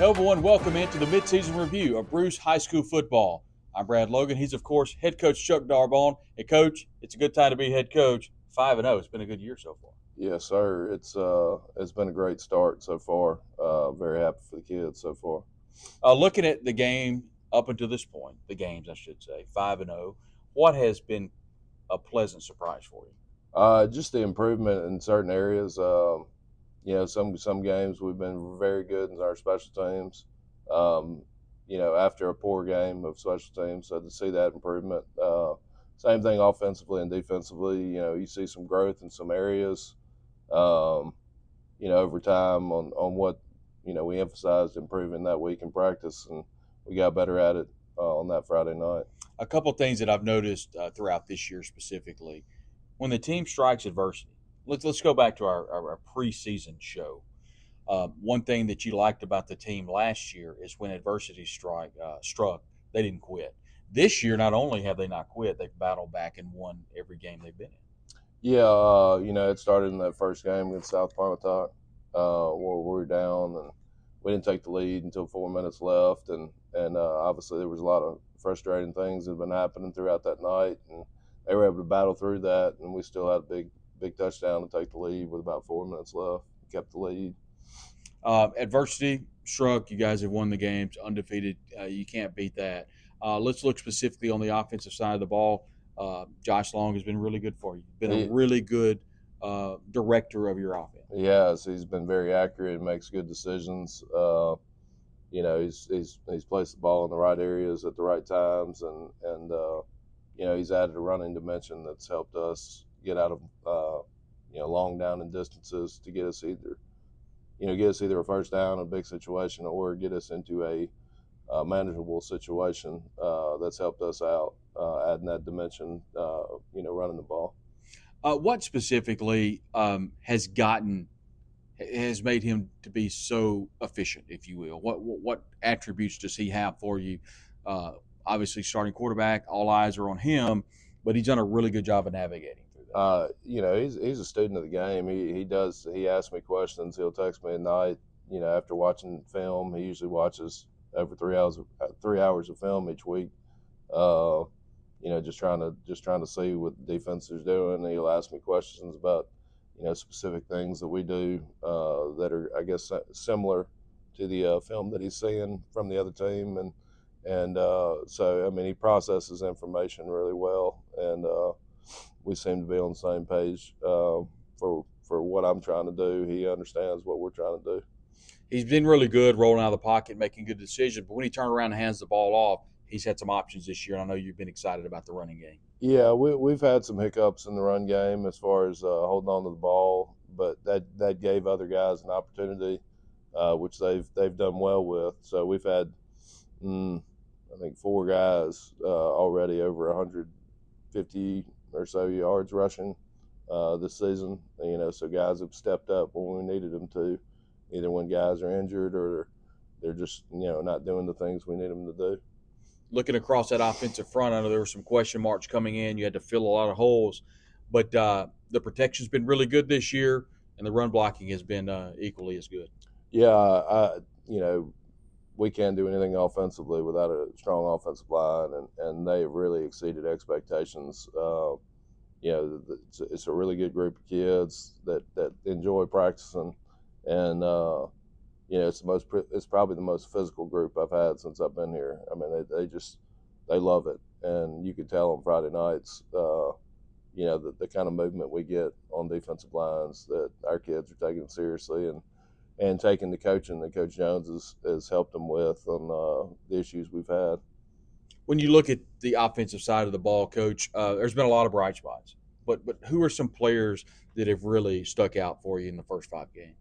Hello, everyone. Welcome into the midseason review of Bruce High School football. I'm Brad Logan. He's, of course, head coach Chuck Darbonne. Hey, Coach, it's a good time to be head coach. 5-0. It's been a good year so far. Yes, sir. It's been a great start so far. Very happy for the kids so far. Looking at the game up until this point, the games, I should say, 5-0, what has been a pleasant surprise for you? Just the improvement in certain areas. Some games we've been very good in our special teams. After a poor game of special teams, so to see that improvement. Same thing offensively and defensively. You see some growth in some areas. Over time on what we emphasized improving that week in practice, and we got better at it on that Friday night. A couple of things that I've noticed throughout this year specifically, when the team strikes adversity. Let's go back to our preseason show. One thing that you liked about the team last year is when adversity struck, they didn't quit. This year, not only have they not quit, they've battled back and won every game they've been in. Yeah, it started in that first game against South Pontotoc, where we were down, and we didn't take the lead until 4 minutes left, and obviously there was a lot of frustrating things that have been happening throughout that night, and they were able to battle through that, and we still had a big touchdown to take the lead with about 4 minutes left. Kept the lead. Adversity struck. You guys have won the games, undefeated. You can't beat that. Let's look specifically on the offensive side of the ball. Josh Long has been really good for you. Been a really good director of your offense. He's been very accurate and makes good decisions. He's placed the ball in the right areas at the right times, and he's added a running dimension that's helped us get out of long down and distances to get us either a first down, a big situation, or get us into a manageable situation. That's helped us out, adding that dimension, running the ball. What specifically has made him to be so efficient, if you will? What attributes does he have for you? Obviously, starting quarterback, all eyes are on him, but he's done a really good job of navigating through that. He's a student of the game. He asks me questions. He'll text me at night. After watching film, he usually watches over 3 hours of film each week. Just trying to see what the defense is doing. And he'll ask me questions about specific things that we do that are, I guess, similar to the film that he's seeing from the other team, and so I mean he processes information really well, and we seem to be on the same page for what I'm trying to do. He understands what we're trying to do. He's been really good rolling out of the pocket, making good decisions, but when he turns around and hands the ball off, he's had some options this year, and I know you've been excited about the running game. Yeah, we've had some hiccups in the run game as far as holding on to the ball, but that gave other guys an opportunity, which they've done well with. So we've had, I think, 4 guys already over 150 or so yards rushing this season. So guys have stepped up when we needed them to, either when guys are injured or they're just not doing the things we need them to do. Looking across that offensive front, I know there were some question marks coming in. You had to fill a lot of holes, but the protection's been really good this year, and the run blocking has been equally as good. Yeah, we can't do anything offensively without a strong offensive line, and they've really exceeded expectations. It's a really good group of kids that enjoy practicing, and it's probably the most physical group I've had since I've been here. I mean, they love it, and you can tell on Friday nights, the kind of movement we get on defensive lines, that our kids are taking it seriously and taking the coaching that Coach Jones has helped them with on the issues we've had. When you look at the offensive side of the ball, Coach, there's been a lot of bright spots, but who are some players that have really stuck out for you in the first 5 games?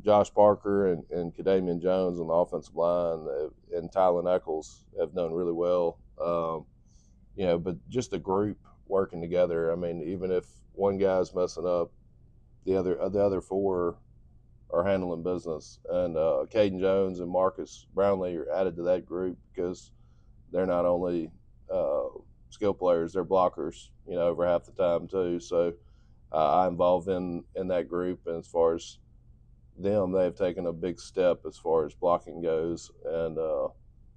Josh Parker and Kadamian Jones on the offensive line, and Tylen Eccles have done really well. But just the group working together. I mean, even if one guy's messing up, the other 4 are handling business. And Caden Jones and Marcus Brownlee are added to that group because they're not only skill players, they're blockers, over half the time too. So I involve in that group, and as far as them, they have taken a big step as far as blocking goes. And,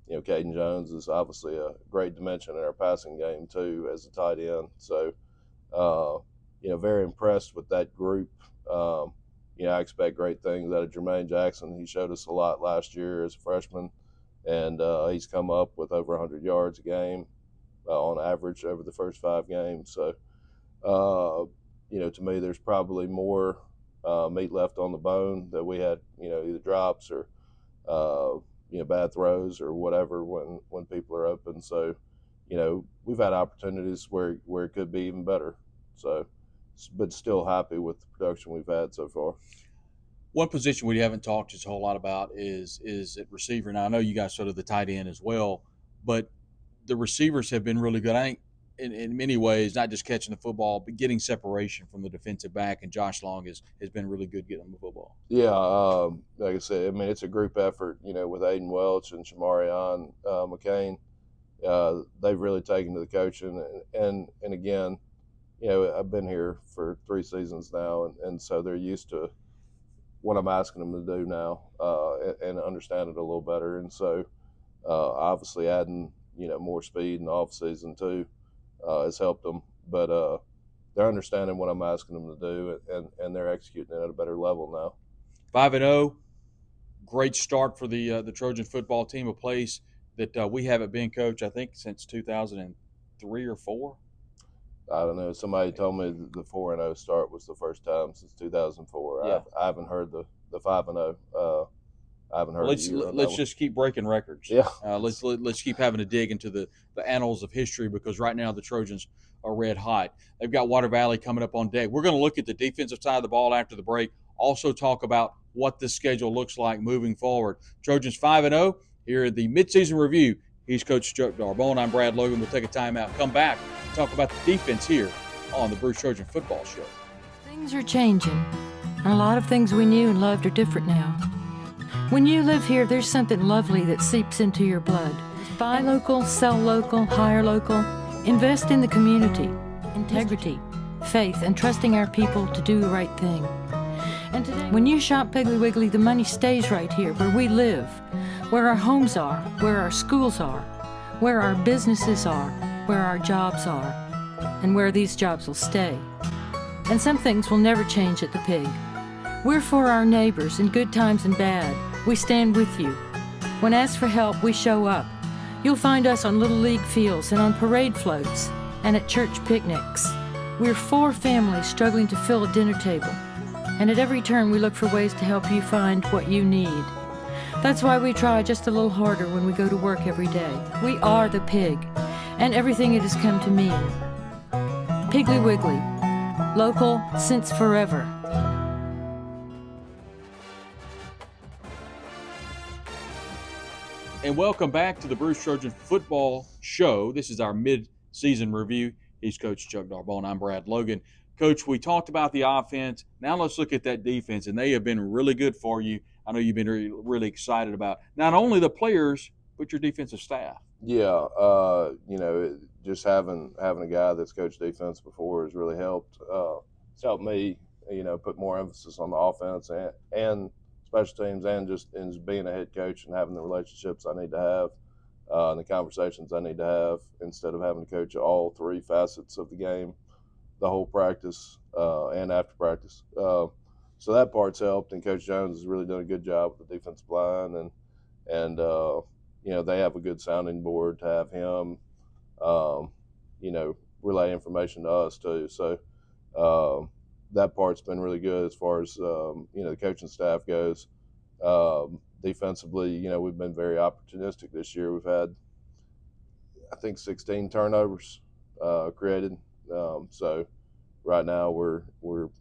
Caden Jones is obviously a great dimension in our passing game, too, as a tight end. So, very impressed with that group. I expect great things out of Jermaine Jackson. He showed us a lot last year as a freshman, and he's come up with over 100 yards a game on average over the first 5 games. So, to me, there's probably more meat left on the bone that we had, either drops or, bad throws or whatever when people are open. So, we've had opportunities where it could be even better. So, but still happy with the production we've had so far. One position we haven't talked just a whole lot about is at receiver. Now I know you guys sort of the tight end as well, but the receivers have been really good. I think in many ways, not just catching the football, but getting separation from the defensive back. And Josh Long has been really good getting the football. Yeah, like I said, I mean, it's a group effort, with Aiden Welch and Shamarion McCain. They've really taken to the coaching. And again, I've been here for 3 seasons now, and so they're used to what I'm asking them to do now and understand it a little better. And so obviously adding, more speed in the off season too has helped them. But they're understanding what I'm asking them to do, and they're executing it at a better level now. 5-0, great start for the Trojan football team, a place that we haven't been, Coach, I think since 2003 or 4. I don't know. Somebody told me the 4-0 start was the first time since 2004. Yeah. I haven't heard the 5-0. I haven't heard. Let's just keep breaking records. Yeah. Let's keep having to dig into the annals of history, because right now the Trojans are red hot. They've got Water Valley coming up on deck. We're going to look at the defensive side of the ball after the break. Also talk about what the schedule looks like moving forward. Trojans 5-0 here at the midseason review. He's Coach Chuck Darbonne. I'm Brad Logan. We'll take a timeout. Come back. Talk about the defense here on the Bruce Trojan Football Show. Things are changing. A lot of things we knew and loved are different now. When you live here, there's something lovely that seeps into your blood. Buy local, sell local, hire local. Invest in the community. Integrity, faith, and trusting our people to do the right thing. And today, when you shop Piggly Wiggly, the money stays right here where we live, where our homes are, where our schools are, where our businesses are, where our jobs are, and where these jobs will stay. And some things will never change at the Pig. We're for our neighbors in good times and bad. We stand with you. When asked for help, we show up. You'll find us on Little League fields and on parade floats and at church picnics. We're 4 families struggling to fill a dinner table. And at every turn, we look for ways to help you find what you need. That's why we try just a little harder when we go to work every day. We are the Pig, and everything it has come to mean. Piggly Wiggly, local since forever. And welcome back to the Bruce Trojan Football Show. This is our mid-season review. He's Coach Chuck Darbonne. I'm Brad Logan. Coach, we talked about the offense. Now let's look at that defense, and they have been really good for you. I know you've been really excited about not only the players, but your defensive staff. Yeah, just having a guy that's coached defense before has really helped. It's helped me, put more emphasis on the offense and special teams, and just being a head coach and having the relationships I need to have, and the conversations I need to have, instead of having to coach all 3 facets of the game, the whole practice and after practice. So that part's helped, and Coach Jones has really done a good job with the defensive line, and they have a good sounding board to have him, relay information to us too. So that part's been really good as far as the coaching staff goes. Defensively, we've been very opportunistic this year. We've had, I think, 16 turnovers created. So right now we're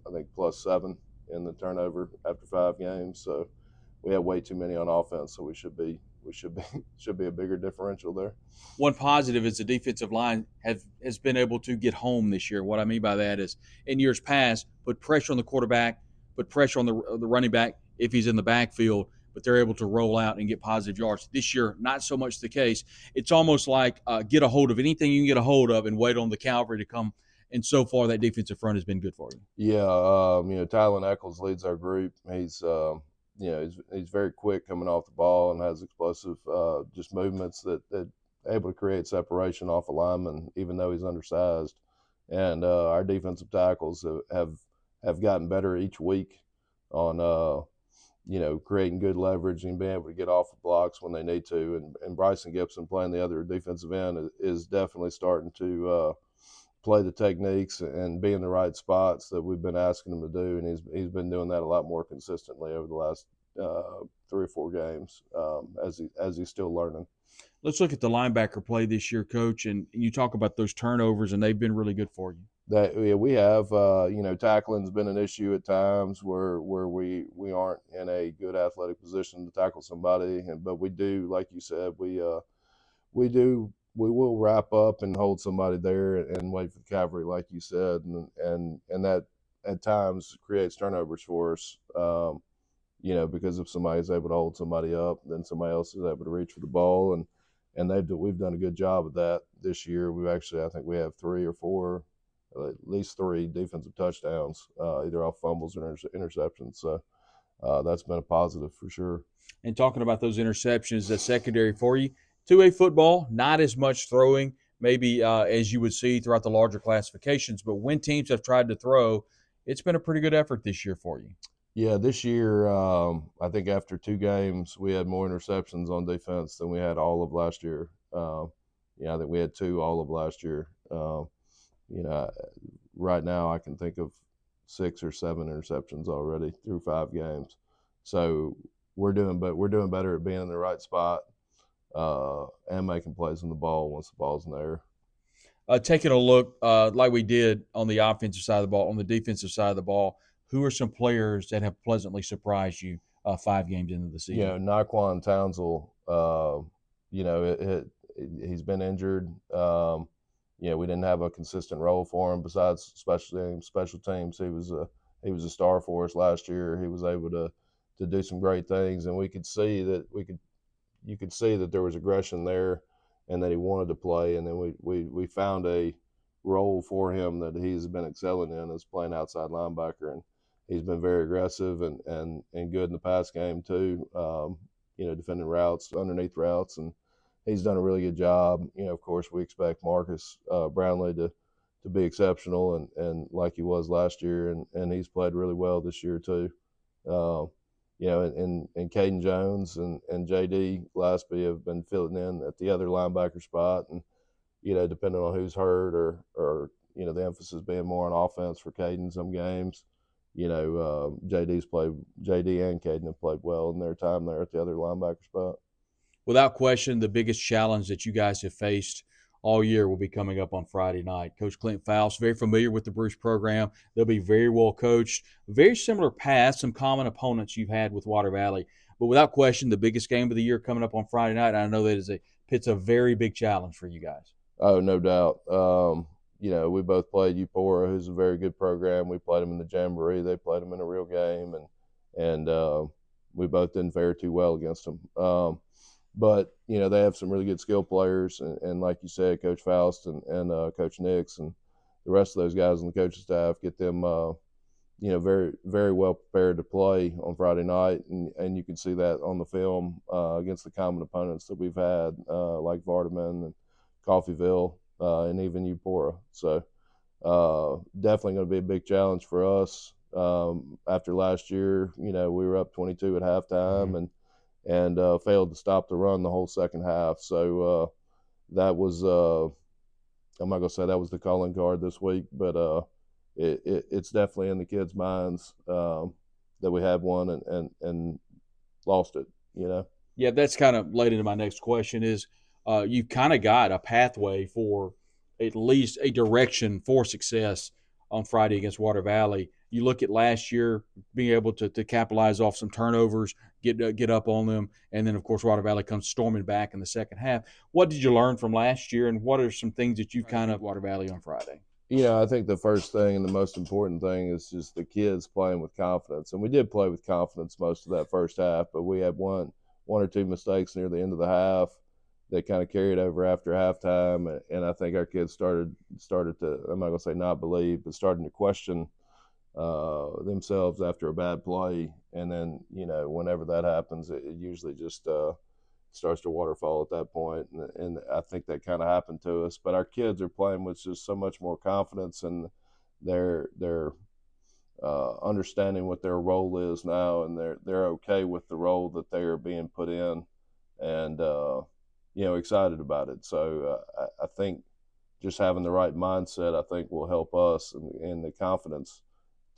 I think +7 in the turnover after 5 games. So we have way too many on offense. So we should be a bigger differential there. One positive is the defensive line has been able to get home this year. What I mean by that is, in years past, put pressure on the quarterback, put pressure on the running back if he's in the backfield, but they're able to roll out and get positive yards. This year, not so much the case. It's almost like get a hold of anything you can get a hold of and wait on the cavalry to come and so far that defensive front has been good for you. Yeah, Tylen Eccles leads our group. He's he's very quick coming off the ball and has explosive just movements that able to create separation off a lineman, even though he's undersized. And our defensive tackles have gotten better each week on creating good leverage and being able to get off the blocks when they need to. And Bryson Gibson playing the other defensive end is definitely starting to play the techniques and be in the right spots that we've been asking him to do. And he's been doing that a lot more consistently over the last 3 or 4 games as he's still learning. Let's look at the linebacker play this year, Coach, and you talk about those turnovers, and they've been really good for you. We have tackling's been an issue at times where we aren't in a good athletic position to tackle somebody, but we do, like you said, we will wrap up and hold somebody there and wait for the cavalry, like you said, and that at times creates turnovers for us. Because if somebody's able to hold somebody up, then somebody else is able to reach for the ball, and we've done a good job of that this year. I think we have 3 or 4, at least 3 defensive touchdowns, either off fumbles or interceptions. So that's been a positive for sure. And talking about those interceptions, the secondary for you, 2A football, not as much throwing maybe as you would see throughout the larger classifications, but when teams have tried to throw, it's been a pretty good effort this year for you. Yeah, this year, I think after 2 games, we had more interceptions on defense than we had all of last year. I think we had 2 all of last year. Right now I can think of 6 or 7 interceptions already through 5 games. So we're doing better at being in the right spot and making plays on the ball once the ball's in the air. Taking a look like we did on the offensive side of the ball, on the defensive side of the ball, who are some players that have pleasantly surprised you 5 games into the season? Naquan Townsell, he's been injured. We didn't have a consistent role for him besides special teams. He was a star for us last year. He was able to do some great things, and you could see that there was aggression there and that he wanted to play. And then we found a role for him that he's been excelling in, as playing outside linebacker, and he's been very aggressive and good in the pass game too. Defending routes, underneath routes, and he's done a really good job. Of course, we expect Marcus Brownlee to be exceptional and like he was last year, and he's played really well this year too. And Caden Jones and JD Gillespie have been filling in at the other linebacker spot, and depending on who's hurt or the emphasis being more on offense for Caden some games. JD and Caden have played well in their time there at the other linebacker spot. Without question, the biggest challenge that you guys have faced all year will be coming up on Friday night. Coach Clint Faust, very familiar with the Bruce program. They'll be very well coached. Very similar paths, some common opponents you've had with Water Valley. But without question, the biggest game of the year coming up on Friday night. I know that it's a very big challenge for you guys. Oh, no doubt. We both played Upora, who's a very good program. We played them in the Jamboree. They played them in a real game, and we both didn't fare too well against them. But they have some really good skill players, and like you said, Coach Faust and Coach Nix and the rest of those guys on the coaching staff get them, very, very well prepared to play on Friday night, and you can see that on the film against the common opponents that we've had, like Vardaman and Coffeyville, and even Upora. So definitely going to be a big challenge for us. After last year, we were up 22 at halftime, and failed to stop the run the whole second half. So that was I'm not going to say that was the calling card this week, but it's definitely in the kids' minds that we had one and lost it. Yeah, that's kind of led into my next question is you've kind of got a pathway for at least a direction for success on Friday against Water Valley. You look at last year, being able to capitalize off some turnovers, get up on them, and then, of course, Water Valley comes storming back in the second half. What did you learn from last year, and what are some things that you've kind of Water Valley on Friday? I think the first thing and the most important thing is just the kids playing with confidence. And we did play with confidence most of that first half, but we had one or two mistakes near the end of the half that kind of carried over after halftime, and I think our kids started to, I'm not gonna say not believe, but starting to question themselves after a bad play, and then whenever that happens, it usually just starts to waterfall at that point, and I think that kind of happened to us. But our kids are playing with just so much more confidence, and they're understanding what their role is now, and they're okay with the role that they are being put in, and excited about it. So I think just having the right mindset, I think, will help us, and the confidence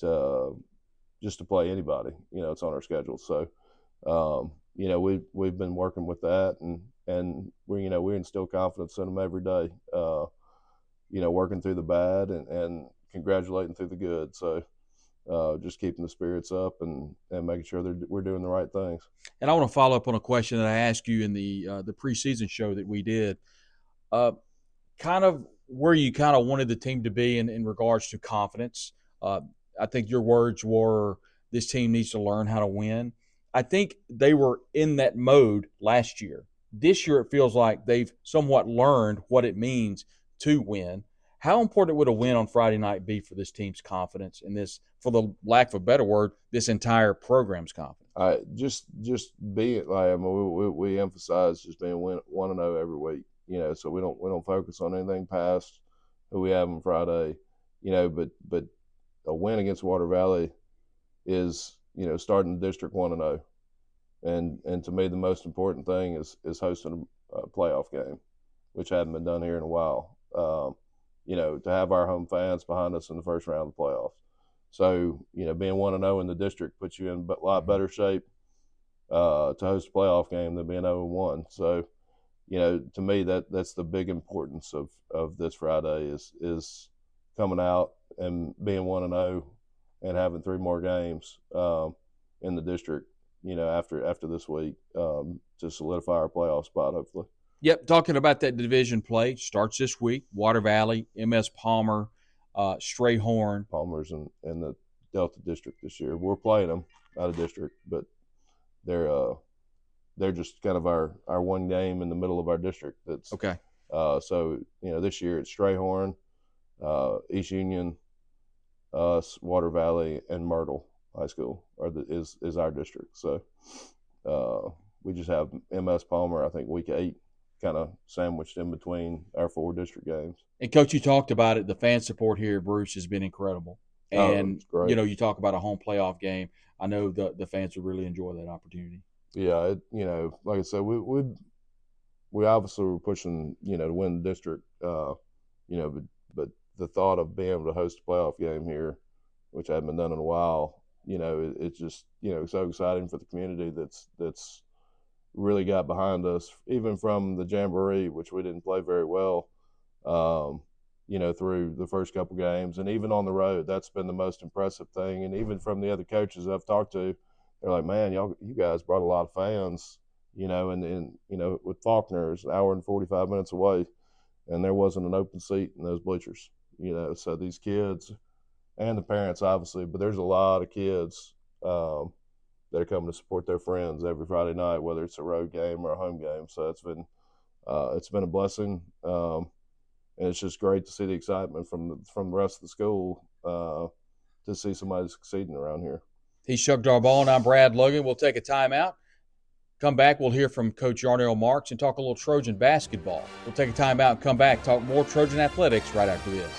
to just to play anybody. It's on our schedule. So we've been working with that, and we instill confidence in them every day. Working through the bad and congratulating through the good. So just keeping the spirits up and making sure we're doing the right things. And I want to follow up on a question that I asked you in the preseason show that we did. Kind of where you kind of wanted the team to be in regards to confidence. I think your words were, this team needs to learn how to win. I think they were in that mode last year. This year it feels like they've somewhat learned what it means to win. How important would a win on Friday night be for this team's confidence in this, for the lack of a better word, this entire program's confidence? Just being like, we emphasize just being 1-0 every week. So we don't focus on anything past who we have on Friday. But a win against Water Valley is starting the district 1-0, and to me the most important thing is hosting a playoff game, which hadn't been done here in a while. To have our home fans behind us in the first round of the playoffs. So, being 1-0 in the district puts you in a lot better shape to host a playoff game than being 0-1. So, to me, that's the big importance of this Friday is coming out and being 1-0 and having 3 more games in the district, after this week to solidify our playoff spot, hopefully. Yep, talking about that division play, starts this week. Water Valley, MS Palmer, Strayhorn. Palmer's in the Delta District this year. We're playing them out of district, but they're just kind of our one game in the middle of our district. That's okay. So this year it's Strayhorn, East Union, us, Water Valley, and Myrtle High School is our district. So we just have MS Palmer, I think, week 8. Kind of sandwiched in between our 4 district games. And Coach, you talked about it. The fan support here, Bruce, has been incredible. And great. You talk about a home playoff game. I know the fans would really enjoy that opportunity. Yeah, like I said, we obviously were pushing, to win the district. But the thought of being able to host a playoff game here, which hadn't been done in a while, it's just so exciting for the community that's really got behind us, even from the Jamboree, which we didn't play very well, through the first couple games, and even on the road. That's been the most impressive thing. And even from the other coaches I've talked to, they're like, man, you guys brought a lot of fans, and with Faulkner's an hour and 45 minutes away, and there wasn't an open seat in those bleachers, so these kids and the parents, obviously, but there's a lot of kids that are coming to support their friends every Friday night, whether it's a road game or a home game. So it's been a blessing, and it's just great to see the excitement from the rest of the school to see somebody succeeding around here. He's Chuck Darbonne. I'm Brad Logan. We'll take a timeout. Come back, we'll hear from Coach Yarnell Marks and talk a little Trojan basketball. We'll take a timeout and come back, talk more Trojan athletics right after this.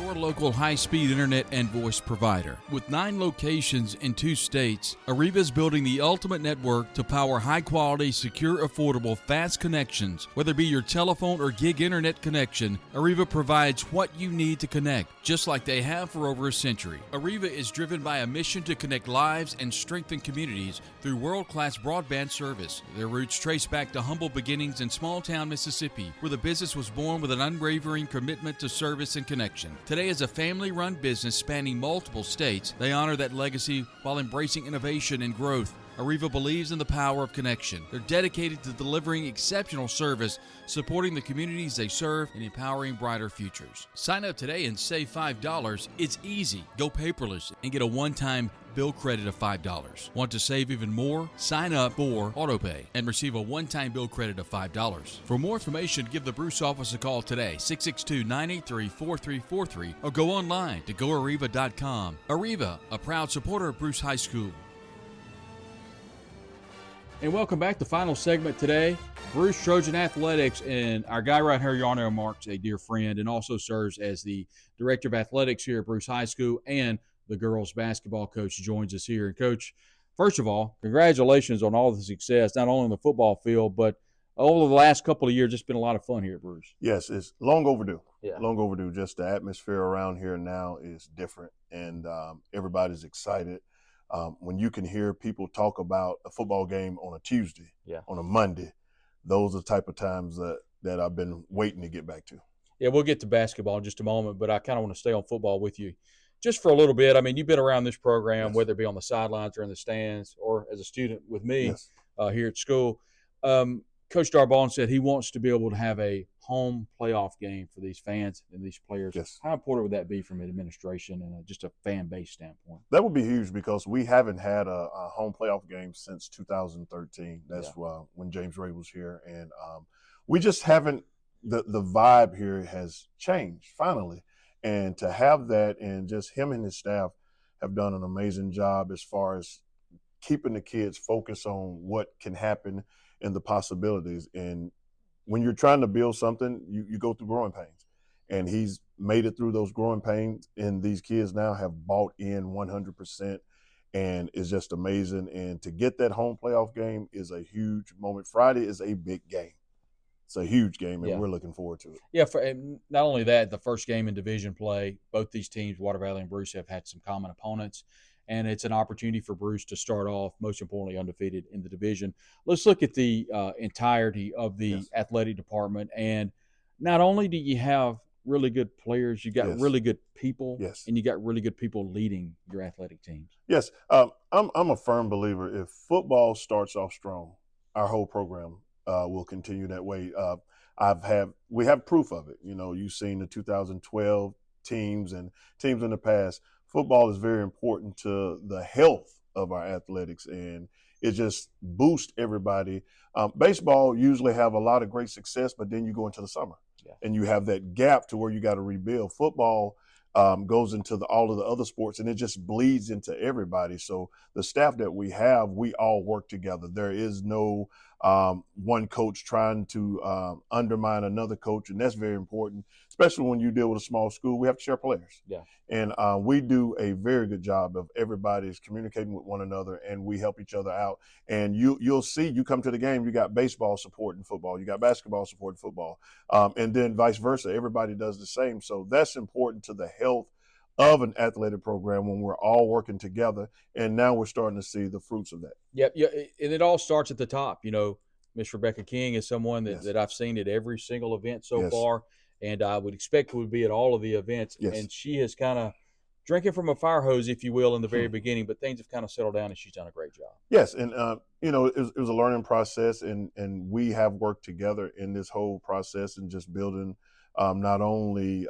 Your local high-speed internet and voice provider. With 9 locations in 2 states, Arriva is building the ultimate network to power high-quality, secure, affordable, fast connections. Whether it be your telephone or gig internet connection, Arriva provides what you need to connect, just like they have for over a century. Arriva is driven by a mission to connect lives and strengthen communities through world-class broadband service. Their roots trace back to humble beginnings in small-town Mississippi, where the business was born with an unwavering commitment to service and connection. Today, as a family-run business spanning multiple states, they honor that legacy while embracing innovation and growth. Arriva believes in the power of connection. They're dedicated to delivering exceptional service, supporting the communities they serve, and empowering brighter futures. Sign up today and save $5. It's easy. Go paperless and get a one-time bill credit of $5. Want to save even more? Sign up for AutoPay and receive a one-time bill credit of $5. For more information, give the Bruce office a call today, 662-983-4343, or go online to goarriva.com. Arriva, a proud supporter of Bruce High School. And welcome back to the final segment today. Bruce Trojan Athletics, and our guy right here, Yarnell Marks, a dear friend, and also serves as the Director of Athletics here at Bruce High School, and the girls basketball coach joins us here. And Coach, first of all, congratulations on all the success, not only on the football field, but over the last couple of years. It's been a lot of fun here at Bruce. Yes, it's long overdue. Yeah. Long overdue. Just the atmosphere around here now is different, and everybody's excited. When you can hear people talk about a football game on a Tuesday, on a Monday, those are the type of times that I've been waiting to get back to. Yeah, we'll get to basketball in just a moment, but I kind of want to stay on football with you just for a little bit. I mean, you've been around this program, Yes. whether it be on the sidelines or in the stands or as a student with me Yes. Here at school. Coach Darbonne said he wants to be able to have a home playoff game for these fans and these players. Yes. How important would that be from an administration and just a fan base standpoint? That would be huge because we haven't had a home playoff game since 2013. That's when James Ray was here. And we just haven't – the vibe here has changed finally. And to have that, and just him and his staff have done an amazing job as far as keeping the kids focused on what can happen and the possibilities. And when you're trying to build something, you go through growing pains. And he's made it through those growing pains, and these kids now have bought in 100%, and it's just amazing. And to get that home playoff game is a huge moment. Friday is a big game. It's a huge game, and we're looking forward to it. Yeah, and not only that, the first game in division play, both these teams, Water Valley and Bruce, have had some common opponents. And it's an opportunity for Bruce to start off, most importantly, undefeated in the division. Let's look at the entirety of the athletic department. And not only do you have really good players, you got really good people, and you got really good people leading your athletic teams. Yes, I'm a firm believer. If football starts off strong, our whole program will continue that way. We have proof of it. You know, you've seen the 2012 teams and teams in the past. Football is very important to the health of our athletics, and it just boosts everybody. Baseball usually have a lot of great success, but then you go into the summer, and you have that gap to where you got to rebuild. Football goes into all of the other sports, and it just bleeds into everybody. So the staff that we have, we all work together. There is no one coach trying to undermine another coach, and that's very important, especially when you deal with a small school. We have to share players. And we do a very good job of everybody's communicating with one another, and we help each other out. And you'll see, you come to the game, you got baseball supporting football, you got basketball supporting football, and then vice versa. Everybody does the same. So that's important to the health of an athletic program when we're all working together. And now we're starting to see the fruits of that. Yeah, and it all starts at the top. You know, Miss Rebecca King is someone that I've seen at every single event so far, and I would expect would be at all of the events. And she has kind of drinking from a fire hose, if you will, in the very beginning, but things have kind of settled down, and she's done a great job. Yes, and you know, it was a learning process, and we have worked together in this whole process and just building not only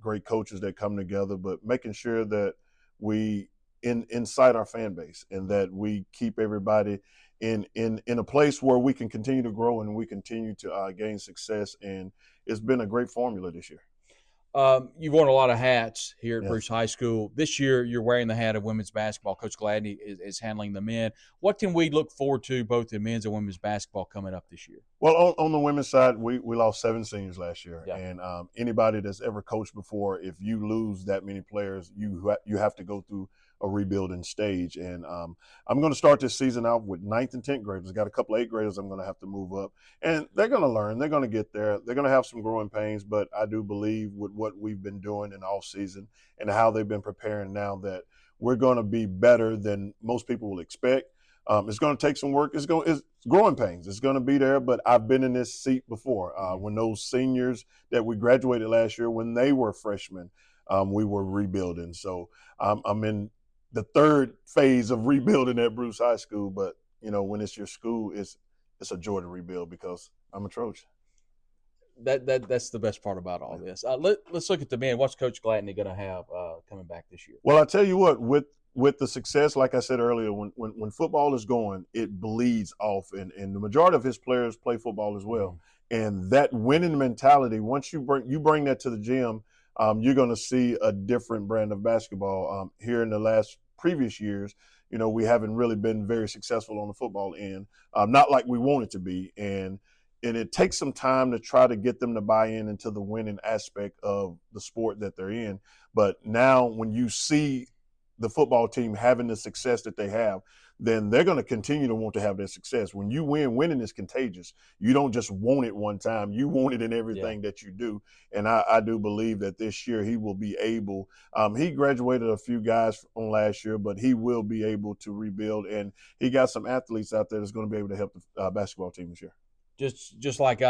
great coaches that come together, but making sure that we inside our fan base, and that we keep everybody in a place where we can continue to grow and we continue to gain success. And it's been a great formula this year. You've worn a lot of hats here at Bruce High School. This year, you're wearing the hat of women's basketball. Coach Gladney is handling the men. What can we look forward to both in men's and women's basketball coming up this year? Well, on the women's side, we lost 7 seniors last year. And anybody that's ever coached before, if you lose that many players, you have to go through a rebuilding stage. And I'm going to start this season out with 9th and 10th graders. I got a couple of 8th graders I'm going to have to move up. And they're going to learn. They're going to get there. They're going to have some growing pains. But I do believe with what we've been doing in off season and how they've been preparing now, that we're going to be better than most people will expect. It's going to take some work. It's growing pains. It's going to be there. But I've been in this seat before. When those seniors that we graduated last year, when they were freshmen, we were rebuilding. So I'm in the third phase of rebuilding at Bruce High School. But when it's your school, it's a joy to rebuild because I'm a Trojan. That's the best part about all this. Let's look at the men. What's Coach Gladney going to have coming back this year? Well, I tell you what, with the success, like I said earlier, when football is going, it bleeds off, and the majority of his players play football as well. And that winning mentality, once you bring that to the gym, you're going to see a different brand of basketball. Here in the previous years, we haven't really been very successful on the football end, not like we want it to be, and it takes some time to try to get them to buy into the winning aspect of the sport that they're in. But now when you see the football team having the success that they have, then they're going to continue to want to have their success. When you win, winning is contagious. You don't just want it one time. You want it in everything that you do. And I do believe that this year he will be able he graduated a few guys on last year, but he will be able to rebuild. And he got some athletes out there that's going to be able to help the basketball team this year. Just like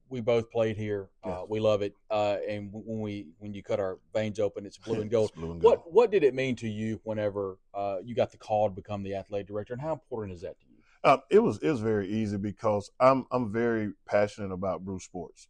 we both played here. We love it. And when you cut our veins open, it's blue and gold. Blue and gold. What did it mean to you whenever you got the call to become the athletic director, and how important is that to you? It was very easy because I'm very passionate about Bruce sports.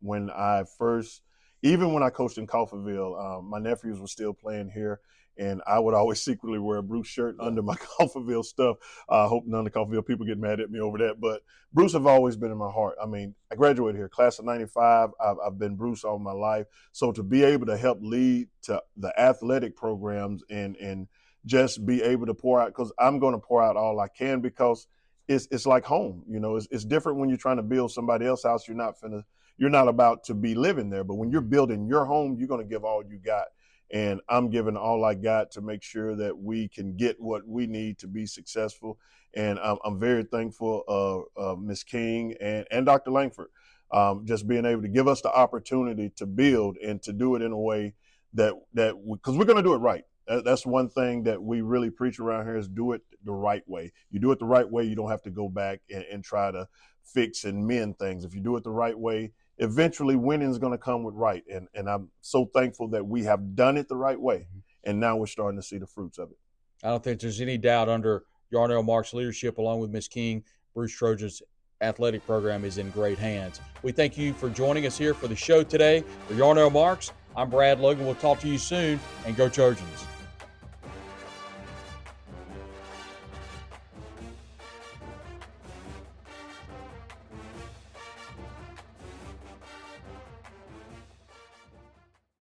When I coached in Coffeyville, my nephews were still playing here. And I would always secretly wear a Bruce shirt under my Coffeyville stuff. I hope none of the Coffeyville people get mad at me over that. But Bruce have always been in my heart. I mean, I graduated here, class of 95. I've been Bruce all my life. So to be able to help lead to the athletic programs and just be able to pour out, because I'm going to pour out all I can, because it's like home. It's different when you're trying to build somebody else's house. You're not about to be living there. But when you're building your home, you're going to give all you got. And I'm giving all I got to make sure that we can get what we need to be successful. And I'm very thankful of Ms. King and Dr. Langford, just being able to give us the opportunity to build and to do it in a way because we're going to do it right. That's one thing that we really preach around here, is do it the right way. You do it the right way, you don't have to go back and try to fix and mend things. If you do it the right way, eventually winning is going to come with right. And I'm so thankful that we have done it the right way. And now we're starting to see the fruits of it. I don't think there's any doubt, under Yarnell Mark's leadership, along with Ms. King, Bruce Trojan's athletic program is in great hands. We thank you for joining us here for the show today. For Yarnell Marks, I'm Brad Logan. We'll talk to you soon, and go Trojans.